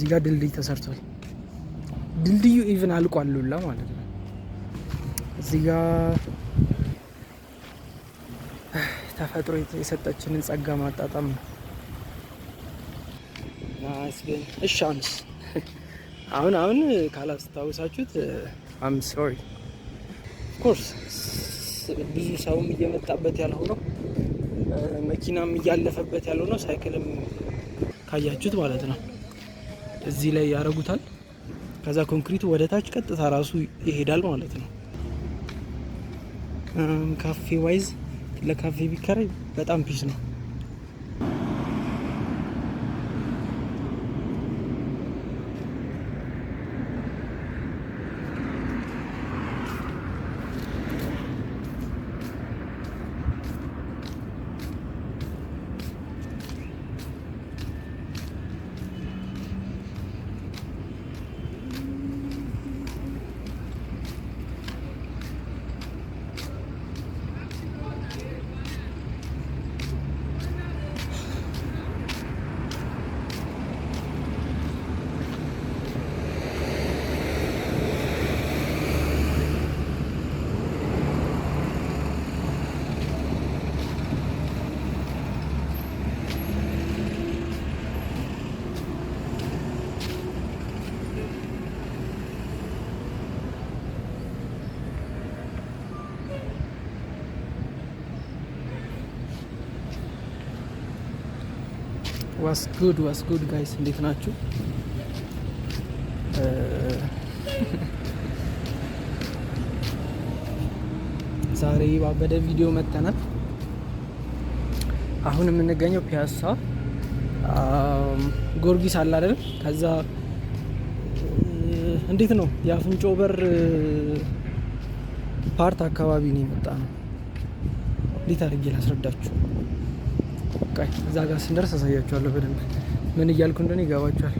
እዚህ ጋር ድልድይ ተሰርቷል። ድልድዩ ኢቭን አልቋል ሁላ ማለት ነው። እዚህ ጋር ተፈጥሮ የሰጠችንን ጸጋ ማጣጣም ነው። እሺ አሁን ካላስታውሳችሁት አም ሶሪ ኮርስ ብዙ ሰውም እየመጣበት ያልሆነው መኪናም እያለፈበት ያልሆነው ሳይክልም ካያችሁት ማለት ነው እዚህ ላይ ያደርጉታል። ከዛ ኮንክሪቱ ወደ ታች ቀጥታ ራሱ ይሄዳል ማለት ነው። ካፌ ዋይዝ ለካፌ ቢከራይ በጣም ፒስ ነው። ዋስ ጉድ ጋይስ እንዴት ናችሁ? ዛሬ ባበደ ቪዲዮ መጥተናል። አሁን የምንገኘው ፒያሳ ጊዮርጊስ አለ አይደል? ከዛ እንዴት ነው የአፍንጮ በር ፓርት አካባቢ ነው የመጣ ነው። እንዴት አድርጌ ላስረዳችሁ? እዛ ጋር ስንደርስ አሳያችኋለሁ በደንብ ምን እያልኩ እንደሆነ ይገባችኋል።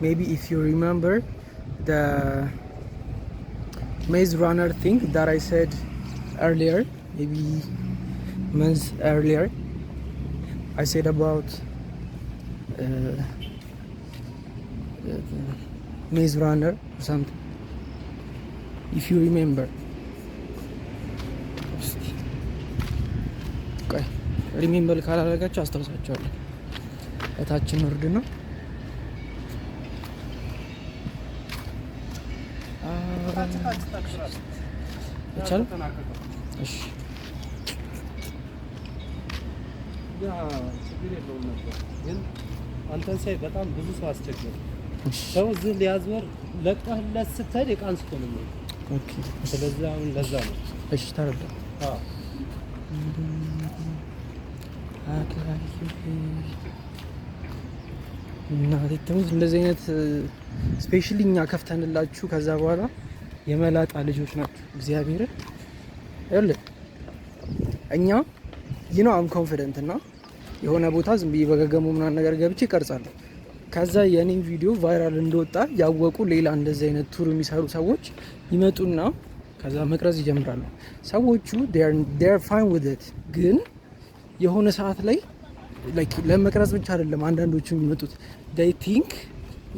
maybe if you remember the Maze Runner thing that I said earlier, maybe months earlier, I said about Maze Runner or something, if you remember. ሪሜምበር ካላደረጋችሁ አስታውሳችኋለሁ። እታችን ወርድ ነው። ይቻላል። እሺ ያ ችግር የለውም ነበር፣ ግን አንተን ሳይ በጣም ብዙ ሰው አስቸገረ። ሰው እዚህ ሊያዝወር ለቀህለት ስትሄድ ዕቃ አንስቶ ነው የሚሄድ። ኦኬ። ስለዚህ አሁን ለዛ ነው። እሺ ተረዳ። አዎ እና ትምዝ እንደዚህ አይነት ስፔሻሊ እኛ ከፍተንላችሁ ከዛ በኋላ የመላጣ ልጆች ናቸው። እግዚአብሔር አይደል እኛ አም ኮንፊደንት እና የሆነ ቦታ ዝም ብዬ በገገሙ ምናምን ነገር ገብቼ እቀርጻለሁ። ከዛ የኔን ቪዲዮ ቫይራል እንደወጣ ያወቁ ሌላ እንደዚህ አይነት ቱር የሚሰሩ ሰዎች ይመጡና ከዛ መቅረጽ ይጀምራሉ። ሰዎቹ they are fine with it ግን የሆነ ሰዓት ላይ ለመቅረጽ ብቻ አይደለም አንዳንዶቹ የሚመጡት they think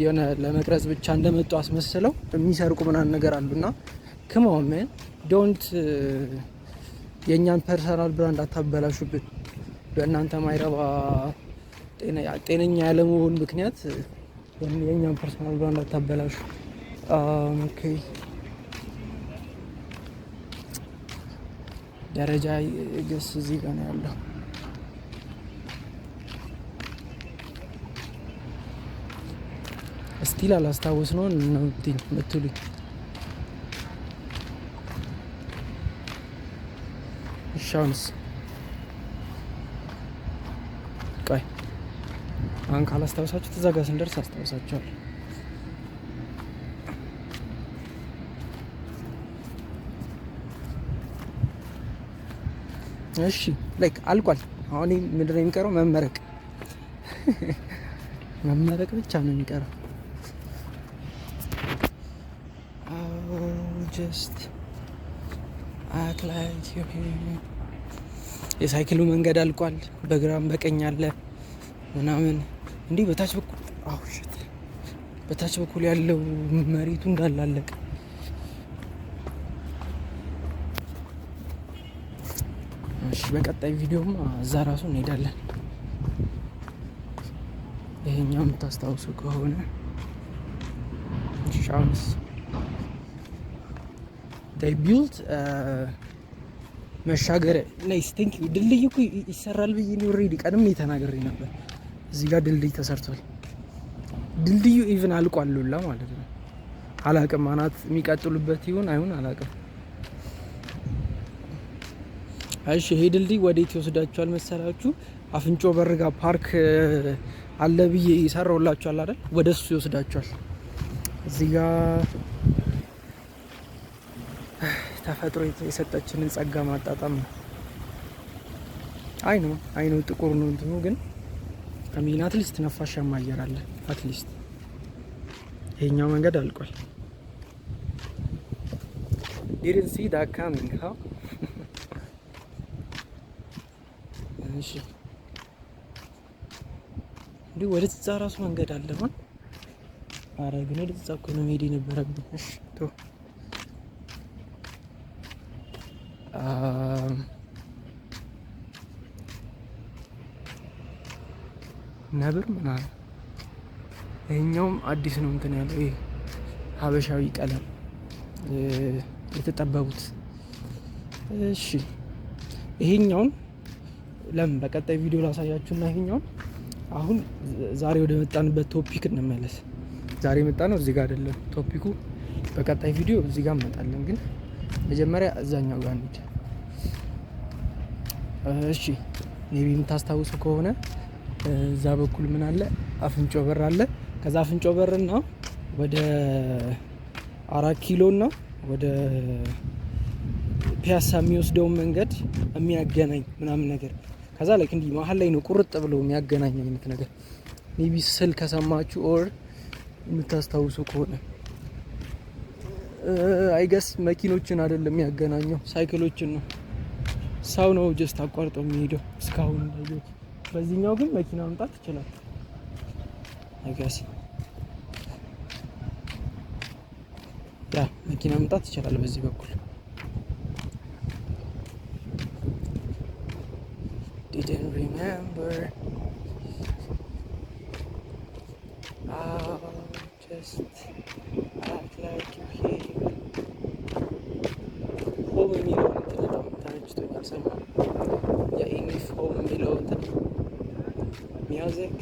የሆነ ለመቅረጽ ብቻ እንደመጡ አስመስለው የሚሰርቁ ምናምን ነገር አሉና come on man don't የኛን ፐርሰናል ብራንድ አታበላሹብን። በእናንተ ማይረባ ጤነኛ ያለመሆን ምክንያት የኛን ፐርሰናል ብራንድ አታበላሹ። ኦኬ ደረጃ ገስ እዚህ ጋር ነው ያለው። ስቲል አላስታውስ ነው ምትሉኝ። ሻውንስ ቆይ አሁን ካላስታውሳችሁ ተዛጋ ስንደርስ አስታውሳችኋለሁ። እሺ ላይክ አልቋል። አሁን ምንድን ነው የሚቀረው? መመረቅ መመረቅ ብቻ ነው የሚቀረው። just act like you're here። የሳይክሉ መንገድ አልቋል። በግራም በቀኝ አለ። ምናምን እንዲህ በታች በኩል ሽት በታች በኩል ያለው መሬቱ እንዳላለቀ። እሺ በቀጣይ ቪዲዮም እዛ ራሱ እንሄዳለን። ይሄኛው የምታስታውሱ ከሆነ ሻንስ they built መሻገሪያ ናይስ ቴንክ ዩ። ድልድይ እኮ ይሰራል ብዬ ነው ኦልሬዲ ቀድሜ ተናግሬ ነበር። እዚህ ጋር ድልድይ ተሰርቷል። ድልድዩ ኢቭን አልቋል ሁላ ማለት ነው። አላቅም አናት የሚቀጥሉበት ይሁን አይሁን አላቅም። እሺ ይሄ ድልድይ ወዴት ይወስዳችኋል መሰላችሁ? አፍንጮ በርጋ ፓርክ አለ ብዬ ይሰራውላችኋል አይደል? ወደሱ ይወስዳችኋል። እዚህ ጋር ተፈጥሮ የሰጠችንን ጸጋ ማጣጣም ነው። አይ ነው ጥቁር ነው እንትኑ ግን አሚን አትሊስት ነፋሻማ አየር አለ። አትሊስት ይሄኛው መንገድ አልቋል። didn't see that coming huh? እሺ እንዴ ወደዛ ራሱ መንገድ አለ ማለት አረ ግን ወደዛ እኮ ነው መሄድ የነበረብኝ። እሺ ቶ ነብር ምናምን ይሄኛውም አዲስ ነው እንትን ያለው ይሄ ሀበሻዊ ቀለም የተጠበቡት። እሺ ይሄኛውን ለምን በቀጣይ ቪዲዮ ላሳያችሁና ይሄኛውን አሁን ዛሬ ወደ መጣንበት ቶፒክ እንመለስ። ዛሬ መጣ ነው እዚህ ጋር አይደለም ቶፒኩ። በቀጣይ ቪዲዮ እዚህ ጋር እንመጣለን፣ ግን መጀመሪያ እዛኛው ጋር እንሂድ። እሺ ሜቢ የምታስታውሱ ከሆነ እዛ በኩል ምን አለ? አፍንጮ በር አለ። ከዛ አፍንጮ በርና ወደ 4 ኪሎ እና ወደ ፒያሳ የሚወስደውን መንገድ የሚያገናኝ ምናምን ነገር ከዛ ላይክ እንዲህ መሀል ላይ ነው ቁርጥ ብሎ የሚያገናኝ አይነት ነገር ሜቢ ስል ከሰማችሁ ኦር የምታስታውሱ ከሆነ አይ ገስ መኪኖችን አይደለም የሚያገናኘው ሳይክሎችን ነው። ሰው ነው ጀስት አቋርጦ የሚሄደው እስካሁን እንደዚህ። በዚህኛው ግን መኪና መምጣት ይችላል አይ ገስ ያ መኪና መምጣት ይችላል በዚህ በኩል። Didn't remember. I'll just act like you here. ሆም የሚለው እንትን በጣም ተመችቶኛል። ሰማ የኢንግሊሽ ሆም የሚለው እንትን ሚውዚክ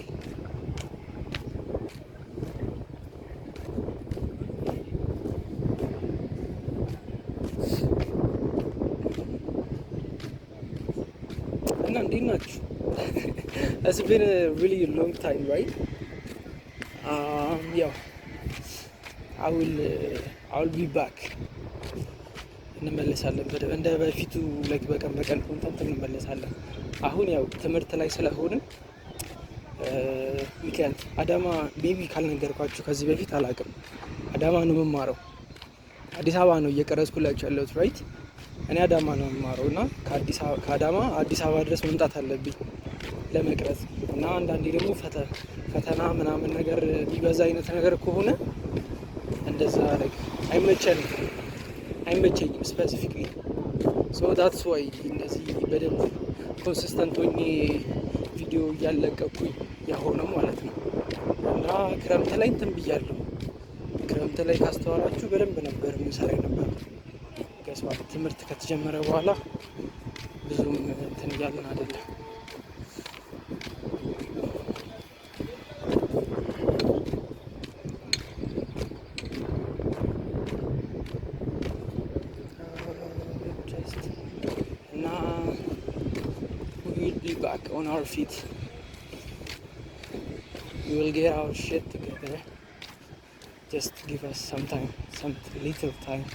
እና እንዴት ናችሁ? It's been a really long time, right? Yeah, I will be back. እንመለሳለን እንደ በፊቱ ላይክ በቀን ኮንተንት እንመለሳለን። አሁን ያው ትምህርት ላይ ስለሆንን ዊኬንድ አዳማ ቤቢ ካልነገርኳችሁ ከዚህ በፊት አላውቅም። አዳማ ነው የምማረው። አዲስ አበባ ነው እየቀረጽኩላችሁ ያለሁት ራይት። እኔ አዳማ ነው የምማረው እና ከአዳማ አዲስ አበባ ድረስ መምጣት አለብኝ ለመቅረጽ እና አንዳንዴ ደግሞ ፈተና ምናምን ነገር ቢበዛ አይነት ነገር ከሆነ እንደዛ ላይክ አይመቸኝም ስፔሲፊክሊ ሶ ዳትስ ዋይ እንደዚህ በደንብ ኮንሲስተንት ሆኜ ቪዲዮ እያለቀኩኝ ያሆነው ማለት ነው። እና ክረምት ላይ እንትን ብያለሁ። ክረምት ላይ ካስተዋላችሁ በደንብ ነበር የምሰራ ነበር። ገስዋ ትምህርት ከተጀመረ በኋላ ብዙም እንትን እያለን አይደለም። Back on our feet, we will get our shit together. Just give us some time, some little time.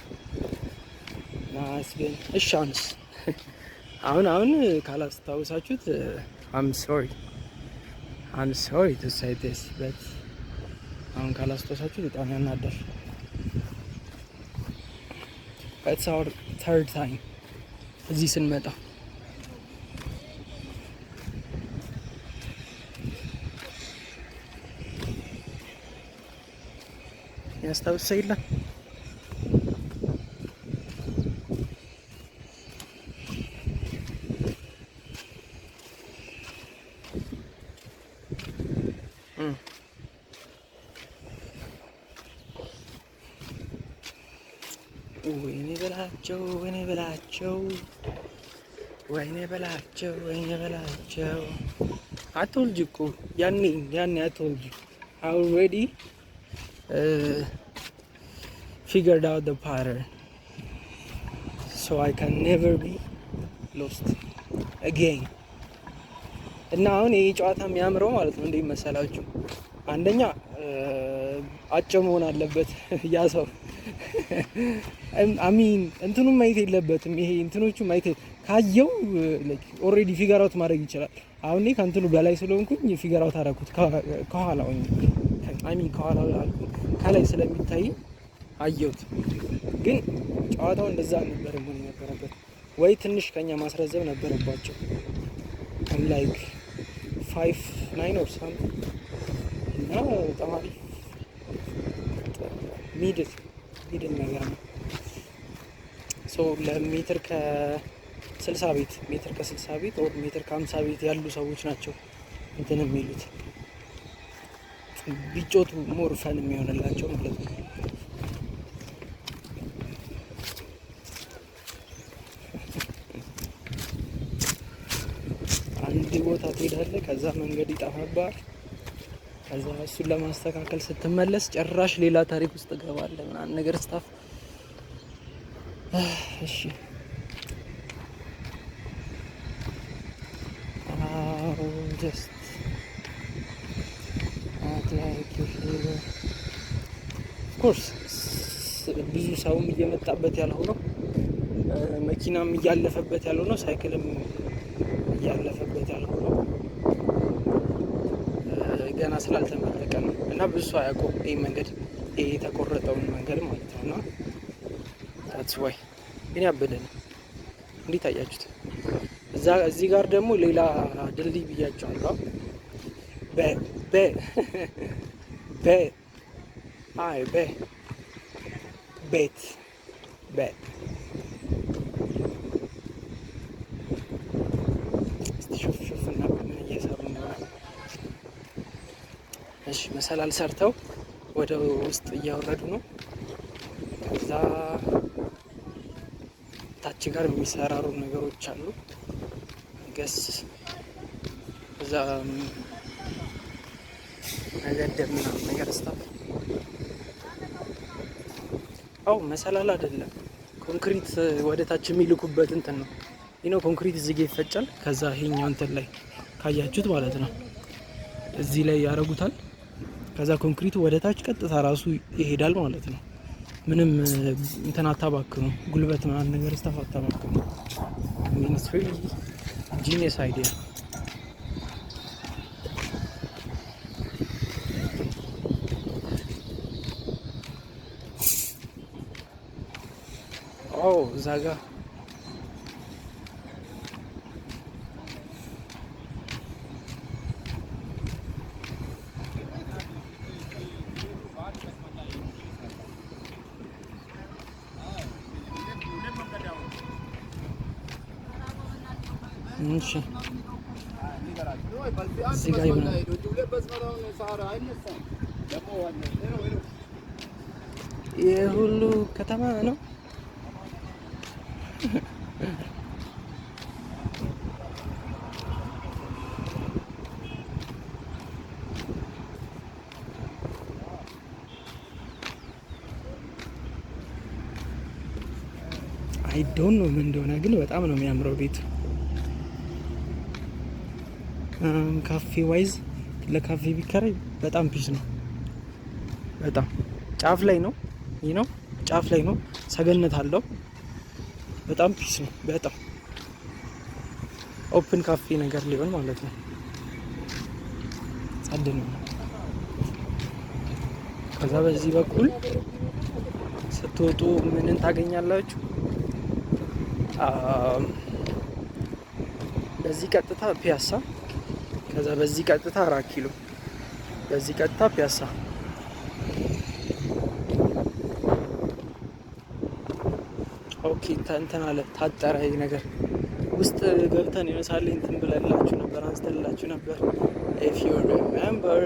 Nah, it's been a chance. አሁን ካላስታውሳችሁት I'm sorry to say this, but አሁን ካላስታውሳችሁት በጣም ያናዳል። It's our third time እዚህ ስንመጣ የሚያስታውስ ሰው የለም? ወይኔ በላቸው ወይኔ በላቸው ወይኔ በላቸው ወይኔ በላቸው። አትወልጅ እኮ ያኔ አትወልጅ already figured out the pattern so I can never be lost again። እና አሁን ይሄ ጨዋታ የሚያምረው ማለት ነው እንዴ መሰላችሁ? አንደኛ አጭር መሆን አለበት ያ ሰው አሚን እንትኑን ማየት የለበትም። ይሄ እንትኖቹ ማየት ካየው ኦልሬዲ ፊገር አውት ማድረግ ይችላል። አሁን እኔ ከእንትኑ በላይ ስለሆንኩኝ ፊገር አውት አደረኩት። ከኋላው አሚን ከኋላው አልኩ ከላይ ስለሚታይ አየሁት። ግን ጨዋታው እንደዛ ነበር መሆን የነበረበት። ወይ ትንሽ ከኛ ማስረዘብ ነበረባቸው። ላይክ 5-9 or something እና በጣም አሪፍ ሚድል ነገር ነው። ሶ ለሜትር ከ60 ቤት ኦር ሜትር ከ50 ቤት ያሉ ሰዎች ናቸው እንትን የሚሉት ቢጮቱ ሞር ፈን የሚሆንላቸው ማለት ነው። አንድ ቦታ ትሄዳለህ፣ ከዛ መንገድ ይጠፋባል። ከዛ እሱን ለማስተካከል ስትመለስ ጭራሽ ሌላ ታሪክ ውስጥ ትገባለህ ምናምን ነገር ስታፍ። እሺ just act like you feel of course ብዙ ሰውም እየመጣበት ያልሆነው መኪናም እያለፈበት ያልሆነው ሳይክልም እያለፈበት ያልሆነው ገና ስላልተመረቀ ነው። እና ብዙ ሰው አያውቀውም ይሄ መንገድ፣ ይሄ የተቆረጠውን መንገድ ማለት ነው። እና that's why ግን ያበደ ነው። እንዴት አያችሁት? እዚህ ጋር ደግሞ ሌላ ድልድይ ብያቸዋለሁ። ቤት ሹፍ እና ምን እየሰሩ እንደሆነ። እሺ መሰላል ሰርተው ወደ ውስጥ እያወረዱ ነው። ከዛ ታች ጋር የሚሰራሩ ነገሮች አሉ ገስ እዛ መገደብ ምናምን ነገር ስታፍ። አው መሰላል አይደለም ኮንክሪት ወደ ታች የሚልኩበት እንትን ነው። ይሄ ኮንክሪት እዚህ ጋር ይፈጫል። ከዛ ይሄኛው እንትን ላይ ካያችሁት ማለት ነው እዚህ ላይ ያረጉታል። ከዛ ኮንክሪቱ ወደ ታች ቀጥታ ራሱ ይሄዳል ማለት ነው። ምንም እንትን አታባክኑ፣ ጉልበት ምናምን ነገር ስታፍ አታባክኑ። ሚንስ ሪሊ ጂኒየስ አይዲያ። እዛ ጋ እዚህ ጋ ይሆናል። ይህ ሁሉ ከተማ ነው። አይ ዶንት ኖ ምን እንደሆነ ግን በጣም ነው የሚያምረው ቤቱ። ካፌ ዋይዝ ለካፌ ቢከራይ በጣም ፒስ ነው። በጣም ጫፍ ላይ ነው፣ ይህ ነው ጫፍ ላይ ነው። ሰገነት አለው። በጣም ፒስ ነው። በጣም ኦፕን ካፌ ነገር ሊሆን ማለት ነው። ጸድ ነው። ከዛ በዚህ በኩል ስትወጡ ምንን ታገኛላችሁ? በዚህ ቀጥታ ፒያሳ፣ ከዛ በዚህ ቀጥታ 4 ኪሎ፣ በዚህ ቀጥታ ፒያሳ። ኦኬ እንትን አለ ታጠረ ይሄ ነገር ውስጥ ገብተን ይመስላል እንትን ብለላችሁ ነበር አንስተላችሁ ነበር if you remember